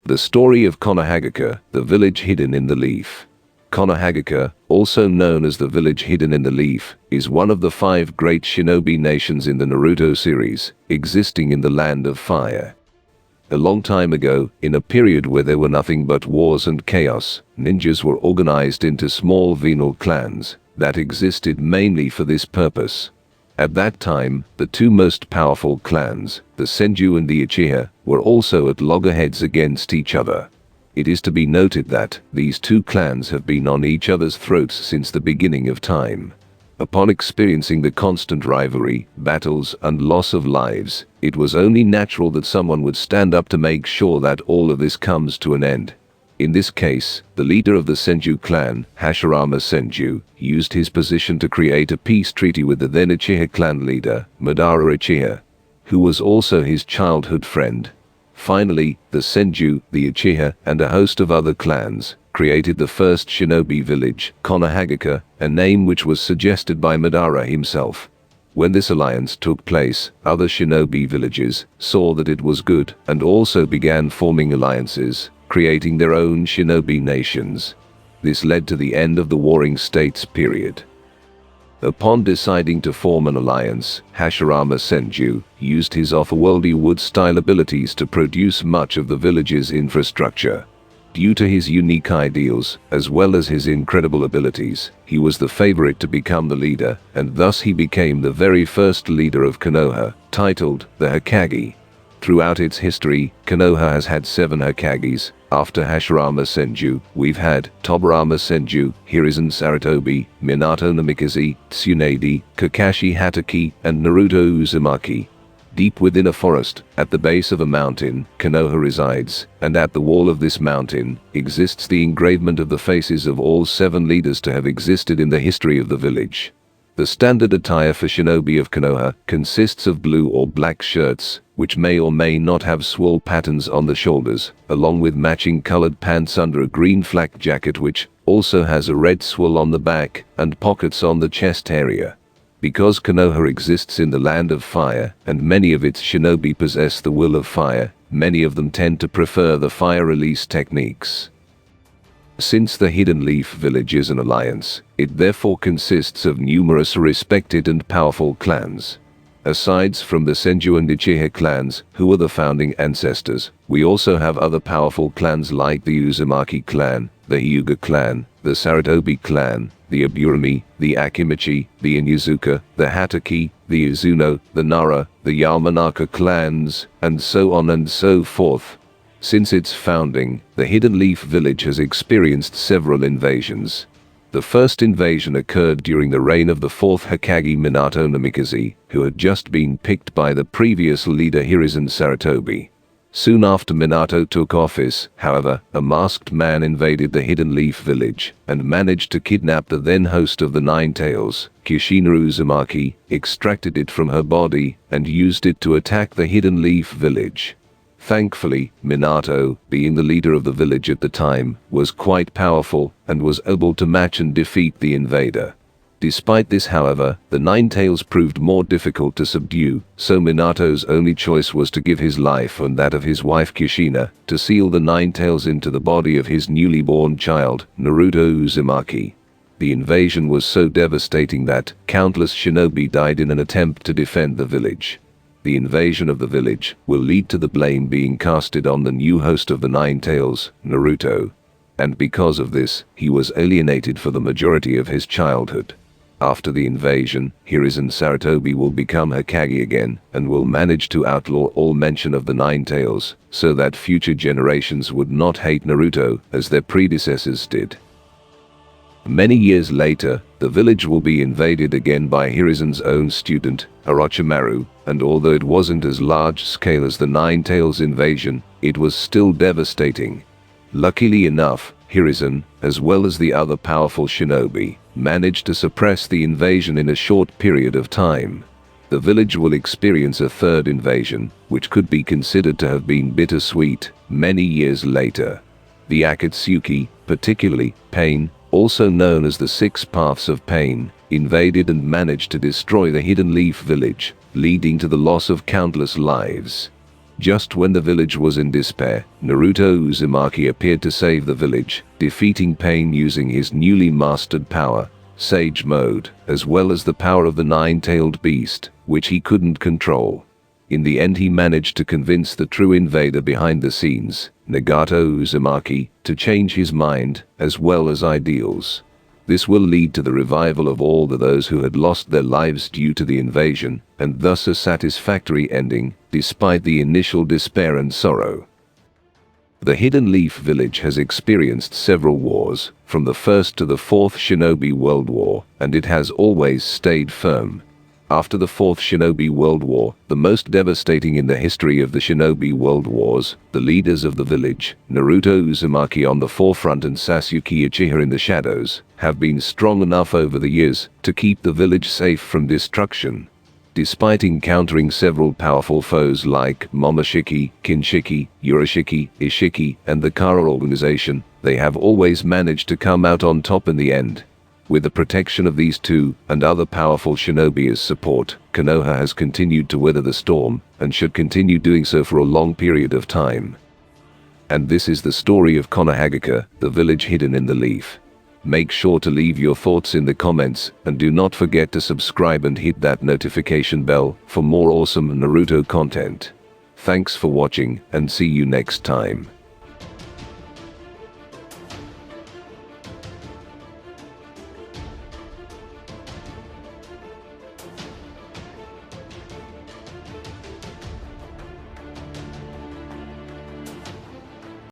The story of Konohagakure, the village hidden in the leaf. Konohagakure, also known as the village hidden in the leaf, is one of the 5 great shinobi nations in the Naruto series, existing in the Land of Fire. A long time ago, in a period where there were nothing but wars and chaos, ninjas were organized into small venal clans that existed mainly for this purpose. At that time, the 2 most powerful clans, the Senju and the Uchiha, were also at loggerheads against each other. It is to be noted that these 2 clans have been on each other's throats since the beginning of time. Upon experiencing the constant rivalry, battles, and loss of lives, it was only natural that someone would stand up to make sure that all of this comes to an end. In this case, the leader of the Senju clan, Hashirama Senju, used his position to create a peace treaty with the then Uchiha clan leader, Madara Uchiha, who was also his childhood friend. Finally, the Senju, the Uchiha, and a host of other clans created the first shinobi village, Konohagakure, a name which was suggested by Madara himself. When this alliance took place, other shinobi villages saw that it was good and also began forming alliances, creating their own shinobi nations. This led to the end of the Warring States period. Upon deciding to form an alliance, Hashirama Senju used his otherworldly wood-style abilities to produce much of the village's infrastructure. Due to his unique ideals, as well as his incredible abilities, he was the favorite to become the leader, and thus he became the very first leader of Konoha, titled the Hokage. Throughout its history, Konoha has had 7 Hokages. After Hashirama Senju, we've had Tobirama Senju, Hiruzen Sarutobi, Minato Namikaze, Tsunade, Kakashi Hatake, and Naruto Uzumaki. Deep within a forest, at the base of a mountain, Konoha resides, and at the wall of this mountain exists the engravement of the faces of all 7 leaders to have existed in the history of the village. The standard attire for shinobi of Konoha consists of blue or black shirts, which may or may not have swirl patterns on the shoulders, along with matching colored pants under a green flak jacket which also has a red swirl on the back and pockets on the chest area. Because Konoha exists in the Land of Fire, and many of its shinobi possess the will of fire, many of them tend to prefer the fire release techniques. Since the Hidden Leaf Village is an alliance, it therefore consists of numerous respected and powerful clans. Aside from the Senju and Uchiha clans, who are the founding ancestors, we also have other powerful clans like the Uzumaki clan, the Hyuga clan, the Sarutobi clan, the Aburami, the Akimichi, the Inuzuka, the Hatake, the Izuno, the Nara, the Yamanaka clans, and so on and so forth. Since its founding, the Hidden Leaf Village has experienced several invasions. The first invasion occurred during the reign of the 4th Hokage Minato Namikaze, who had just been picked by the previous leader Hiruzen Sarutobi. Soon after Minato took office, however, a masked man invaded the Hidden Leaf Village and managed to kidnap the then host of the Nine Tails, Kushina Uzumaki, extracted it from her body, and used it to attack the Hidden Leaf Village. Thankfully, Minato, being the leader of the village at the time, was quite powerful and was able to match and defeat the invader. Despite this, however, the Nine Tails proved more difficult to subdue, so Minato's only choice was to give his life and that of his wife Kushina to seal the Nine Tails into the body of his newly born child, Naruto Uzumaki. The invasion was so devastating that countless shinobi died in an attempt to defend the village. The invasion of the village will lead to the blame being casted on the new host of the Nine Tails, Naruto. And because of this, he was alienated for the majority of his childhood. After the invasion, Hiruzen Sarutobi will become Hokage again, and will manage to outlaw all mention of the Nine Tails, so that future generations would not hate Naruto as their predecessors did. Many years later, the village will be invaded again by Hiruzen's own student, Orochimaru, and although it wasn't as large scale as the Nine Tails invasion, it was still devastating. Luckily enough, Hiruzen, as well as the other powerful shinobi, managed to suppress the invasion in a short period of time. The village will experience a third invasion, which could be considered to have been bittersweet, many years later. The Akatsuki, particularly Pain, also known as the 6 Paths of Pain, invaded and managed to destroy the Hidden Leaf Village, leading to the loss of countless lives. Just when the village was in despair, Naruto Uzumaki appeared to save the village, defeating Pain using his newly mastered power, Sage Mode, as well as the power of the nine-tailed beast, which he couldn't control. In the end, he managed to convince the true invader behind the scenes, Nagato Uzumaki, to change his mind, as well as ideals. This will lead to the revival of all those who had lost their lives due to the invasion, and thus a satisfactory ending, despite the initial despair and sorrow. The Hidden Leaf Village has experienced several wars, from the First to the Fourth Shinobi World War, and it has always stayed firm. After the Fourth Shinobi World War, the most devastating in the history of the Shinobi World Wars, the leaders of the village, Naruto Uzumaki on the forefront and Sasuke Uchiha in the shadows, have been strong enough over the years to keep the village safe from destruction. Despite encountering several powerful foes like Momoshiki, Kinshiki, Urashiki, Ishiki, and the Kara organization, they have always managed to come out on top in the end. With the protection of these two and other powerful shinobi as support, Konoha has continued to weather the storm, and should continue doing so for a long period of time. And this is the story of Konohagakure, the village hidden in the leaf. Make sure to leave your thoughts in the comments, and do not forget to subscribe and hit that notification bell for more awesome Naruto content. Thanks for watching, and see you next time.